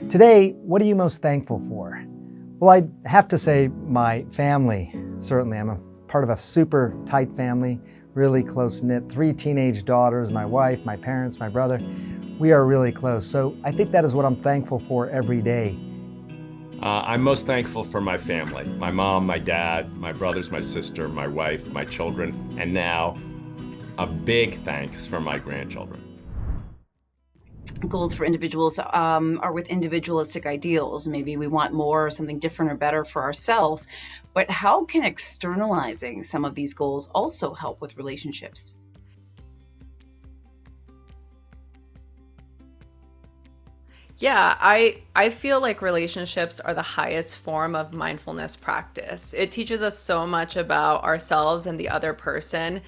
Today, what are you most thankful for? Well, I have to say my family, certainly. I'm a part of a super tight family, really close-knit, 3 teenage daughters, my wife, my parents, my brother. We are really close. So I think that is what I'm thankful for every day. I'm most thankful for my family, my mom, my dad, my brothers, my sister, my wife, my children, and now a big thanks for my grandchildren. Goals for individuals are with individualistic ideals. Maybe we want more or something different or better for ourselves. But how can externalizing some of these goals also help with relationships? Yeah, I feel like relationships are the highest form of mindfulness practice. It teaches us so much about ourselves and the other person.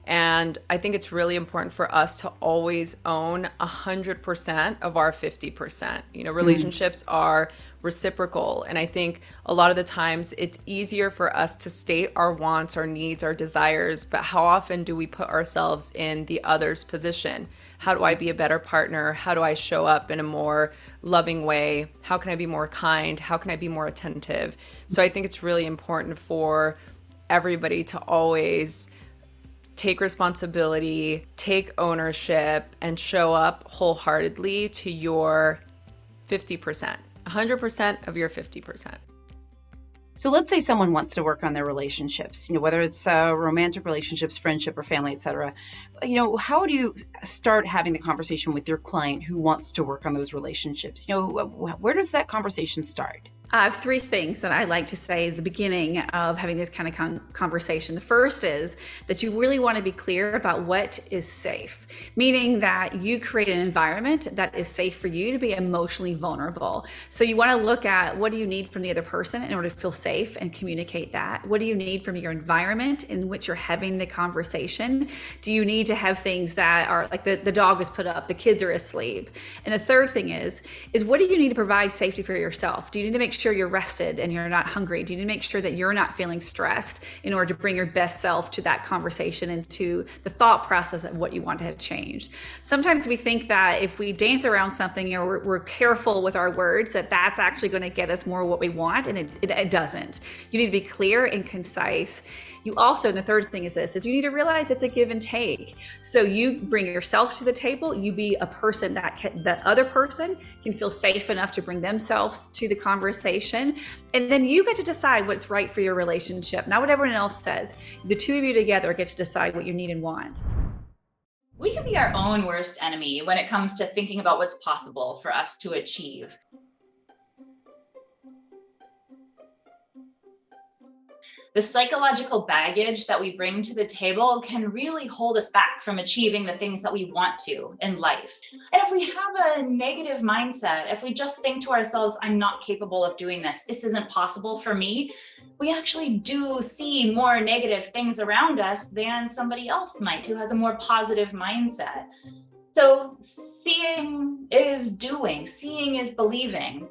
And I think it's really important for us to always own 100% of our 50%. Relationships are reciprocal. And I think a lot of the times it's easier for us to state our wants, our needs, our desires, but how often do we put ourselves in the other's position? How do I be a better partner? How do I show up in a more loving way? How can I be more kind? How can I be more attentive? So I think it's really important for everybody to always take responsibility, take ownership, and show up wholeheartedly to your 50%, 100% of your 50%. So let's say someone wants to work on their relationships, whether it's romantic relationships, friendship, or family, etc. How do you start having the conversation with your client who wants to work on those relationships? Where does that conversation start? I have 3 things that I like to say at the beginning of having this kind of conversation. The first is that you really want to be clear about what is safe, meaning that you create an environment that is safe for you to be emotionally vulnerable. So you want to look at what do you need from the other person in order to feel safe and communicate that. What do you need from your environment in which you're having the conversation? Do you need to have things that are like the dog is put up, the kids are asleep? And the third thing is what do you need to provide safety for yourself? Do you need to make sure you're rested and you're not hungry? Do you need to make sure that you're not feeling stressed in order to bring your best self to that conversation and to the thought process of what you want to have changed? Sometimes we think that if we dance around something or we're careful with our words, that's actually going to get us more what we want, and it doesn't. You need to be clear and concise. You also, and the third thing is you need to realize it's a give and take. So you bring yourself to the table, you be a person that other person can feel safe enough to bring themselves to the conversation. And then you get to decide what's right for your relationship, not what everyone else says. The two of you together get to decide what you need and want. We can be our own worst enemy when it comes to thinking about what's possible for us to achieve. The psychological baggage that we bring to the table can really hold us back from achieving the things that we want to in life. And if we have a negative mindset, if we just think to ourselves, I'm not capable of doing this, this isn't possible for me, we actually do see more negative things around us than somebody else might who has a more positive mindset. So seeing is doing, seeing is believing.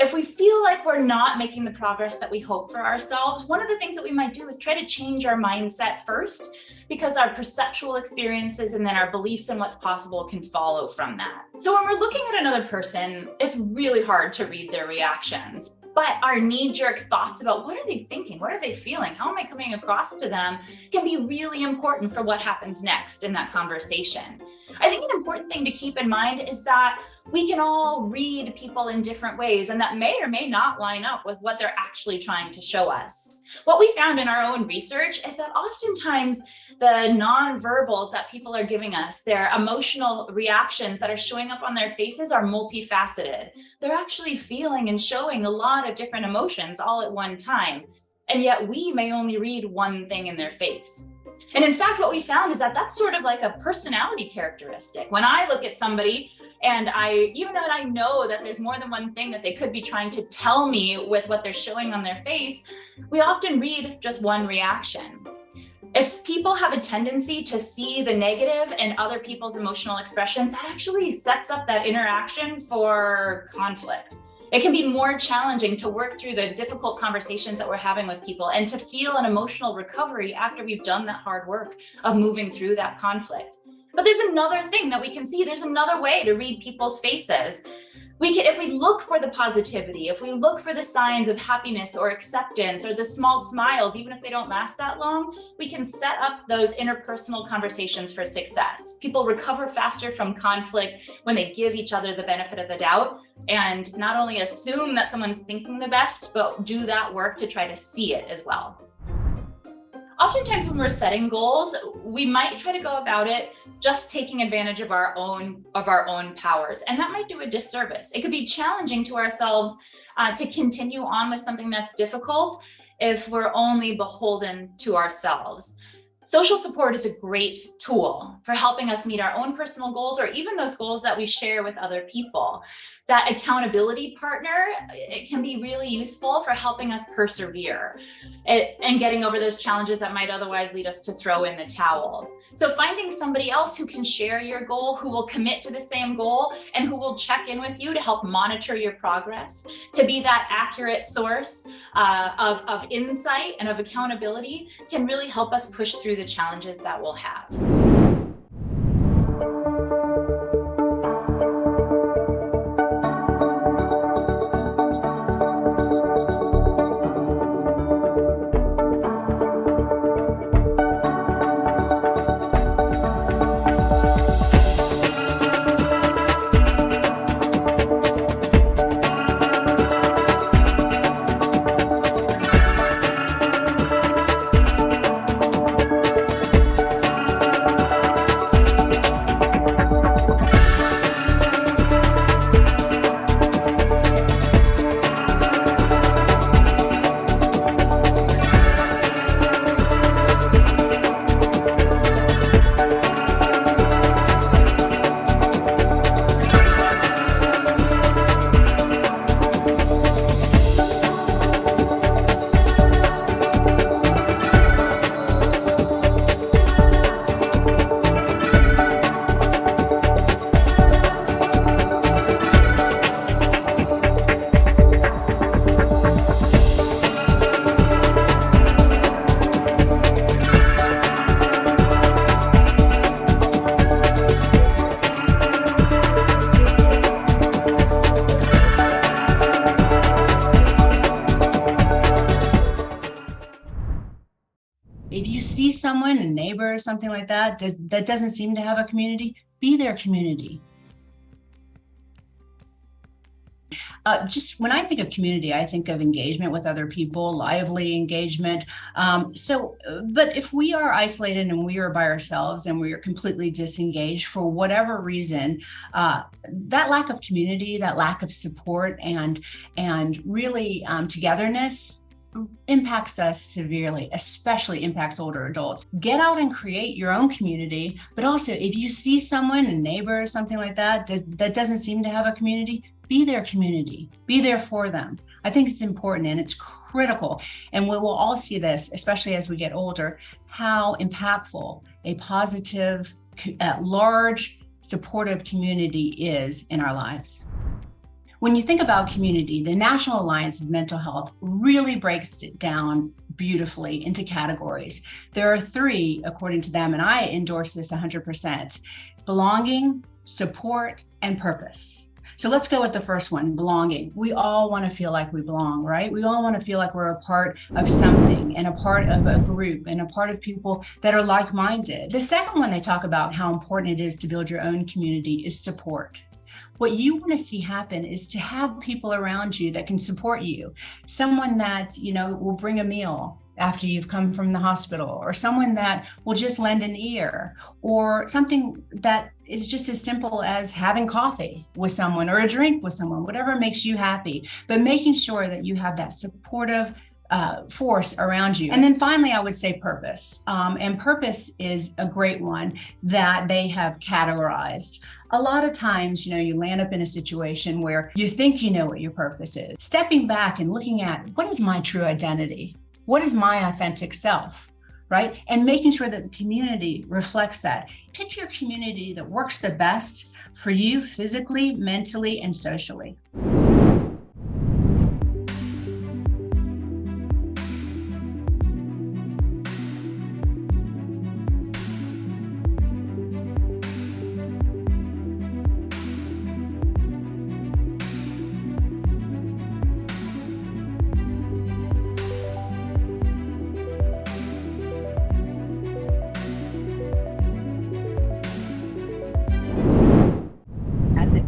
If we feel like we're not making the progress that we hope for ourselves, one of the things that we might do is try to change our mindset first, because our perceptual experiences and then our beliefs in what's possible can follow from that. So when we're looking at another person, it's really hard to read their reactions. But our knee-jerk thoughts about what are they thinking? What are they feeling? How am I coming across to them can be really important for what happens next in that conversation. I think an important thing to keep in mind is that we can all read people in different ways, and that may or may not line up with what they're actually trying to show us. What we found in our own research is that oftentimes the nonverbals that people are giving us, their emotional reactions that are showing up on their faces, are multifaceted. They're actually feeling and showing a lot of different emotions all at one time, and yet we may only read one thing in their face. And in fact, what we found is that that's sort of like a personality characteristic. When I look at somebody and even though I know that there's more than one thing that they could be trying to tell me with what they're showing on their face, we often read just one reaction. If people have a tendency to see the negative in other people's emotional expressions, that actually sets up that interaction for conflict. It can be more challenging to work through the difficult conversations that we're having with people and to feel an emotional recovery after we've done that hard work of moving through that conflict. But there's another thing that we can see. There's another way to read people's faces. If we look for the positivity, if we look for the signs of happiness or acceptance or the small smiles, even if they don't last that long, we can set up those interpersonal conversations for success. People recover faster from conflict when they give each other the benefit of the doubt and not only assume that someone's thinking the best, but do that work to try to see it as well. Oftentimes when we're setting goals, we might try to go about it just taking advantage of our own powers, and that might do a disservice. It could be challenging to ourselves to continue on with something that's difficult if we're only beholden to ourselves. Social support is a great tool for helping us meet our own personal goals or even those goals that we share with other people. That accountability partner, it can be really useful for helping us persevere and getting over those challenges that might otherwise lead us to throw in the towel. So finding somebody else who can share your goal, who will commit to the same goal, and who will check in with you to help monitor your progress, to be that accurate source of insight and of accountability can really help us push through the challenges that we'll have. If you see someone, a neighbor or something like that, that doesn't seem to have a community, be their community. Just when I think of community, I think of engagement with other people, lively engagement. But if we are isolated and we are by ourselves and we are completely disengaged for whatever reason, that lack of community, that lack of support and really togetherness impacts us severely, especially impacts older adults. Get out and create your own community, but also if you see someone, a neighbor or something like that, that doesn't seem to have a community, be their community, be there for them. I think it's important and it's critical. And we will all see this, especially as we get older, how impactful a positive, large, supportive community is in our lives. When you think about community, the National Alliance of Mental Health really breaks it down beautifully into categories. There are 3, according to them, and I endorse this 100%: belonging, support, and purpose. So let's go with the first one, belonging. We all want to feel like we belong, right? We all want to feel like we're a part of something and a part of a group and a part of people that are like-minded. The second one, they talk about how important it is to build your own community, is support. What you want to see happen is to have people around you that can support you. Someone that, will bring a meal after you've come from the hospital, or someone that will just lend an ear, or something that is just as simple as having coffee with someone or a drink with someone, whatever makes you happy, but making sure that you have that supportive force around you. And then finally, I would say purpose. And purpose is a great one that they have categorized. A lot of times, you land up in a situation where you think you know what your purpose is. Stepping back and looking at, what is my true identity? What is my authentic self, right? And making sure that the community reflects that. Pick your community that works the best for you physically, mentally, and socially.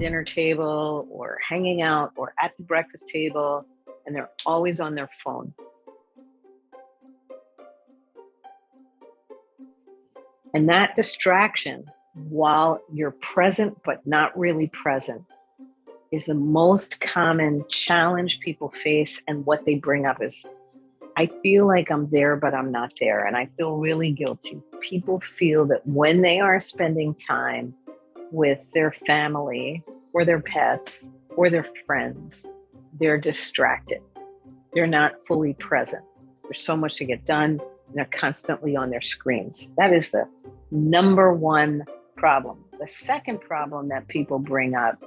dinner table or hanging out or at the breakfast table, and they're always on their phone. And that distraction, while you're present but not really present, is the most common challenge people face. And what they bring up is, I feel like I'm there, but I'm not there. And I feel really guilty. People feel that when they are spending time with their family or their pets or their friends, they're distracted. They're not fully present. There's so much to get done, and they're constantly on their screens. That is the number one problem. The second problem that people bring up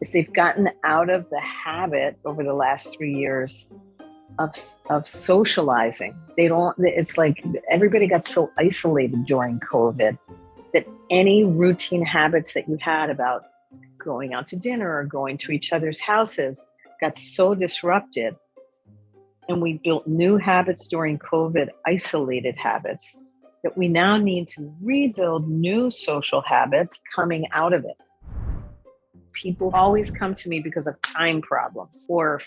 is they've gotten out of the habit over the last 3 years of socializing. It's like everybody got so isolated during COVID that any routine habits that you had about going out to dinner or going to each other's houses got so disrupted. And we built new habits during COVID, isolated habits, that we now need to rebuild new social habits coming out of it. People always come to me because of time problems or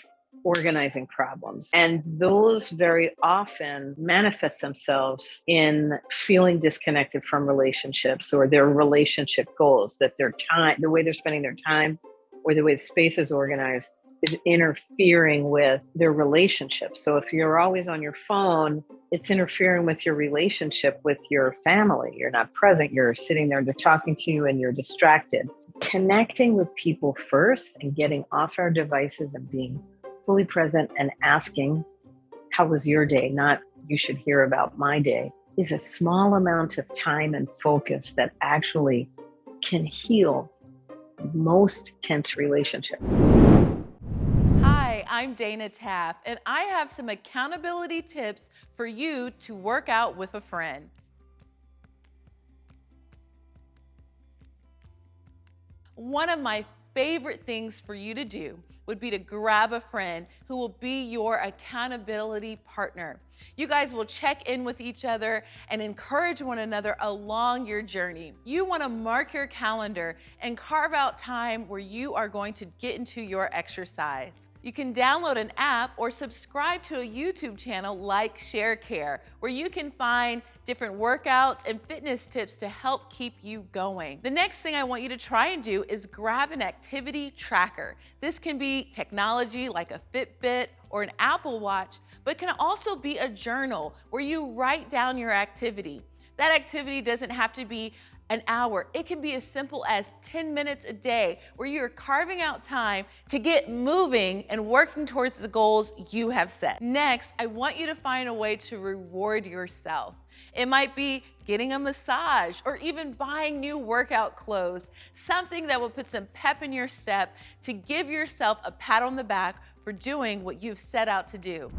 organizing problems. And those very often manifest themselves in feeling disconnected from relationships or their relationship goals, that their time, the way they're spending their time or the way the space is organized is interfering with their relationship. So if you're always on your phone, it's interfering with your relationship with your family. You're not present. You're sitting there, they're talking to you, and you're distracted. Connecting with people first and getting off our devices and being fully present and asking, how was your day? Not, you should hear about my day, is a small amount of time and focus that actually can heal most tense relationships. Hi, I'm Dana Taff, and I have some accountability tips for you to work out with a friend. One of my favorite things for you to do would be to grab a friend who will be your accountability partner. You guys will check in with each other and encourage one another along your journey. You want to mark your calendar and carve out time where you are going to get into your exercise. You can download an app or subscribe to a YouTube channel like Sharecare, where you can find different workouts and fitness tips to help keep you going. The next thing I want you to try and do is grab an activity tracker. This can be technology like a Fitbit or an Apple Watch, but can also be a journal where you write down your activity. That activity doesn't have to be an hour. It can be as simple as 10 minutes a day where you're carving out time to get moving and working towards the goals you have set. Next, I want you to find a way to reward yourself. It might be getting a massage or even buying new workout clothes, something that will put some pep in your step to give yourself a pat on the back for doing what you've set out to do.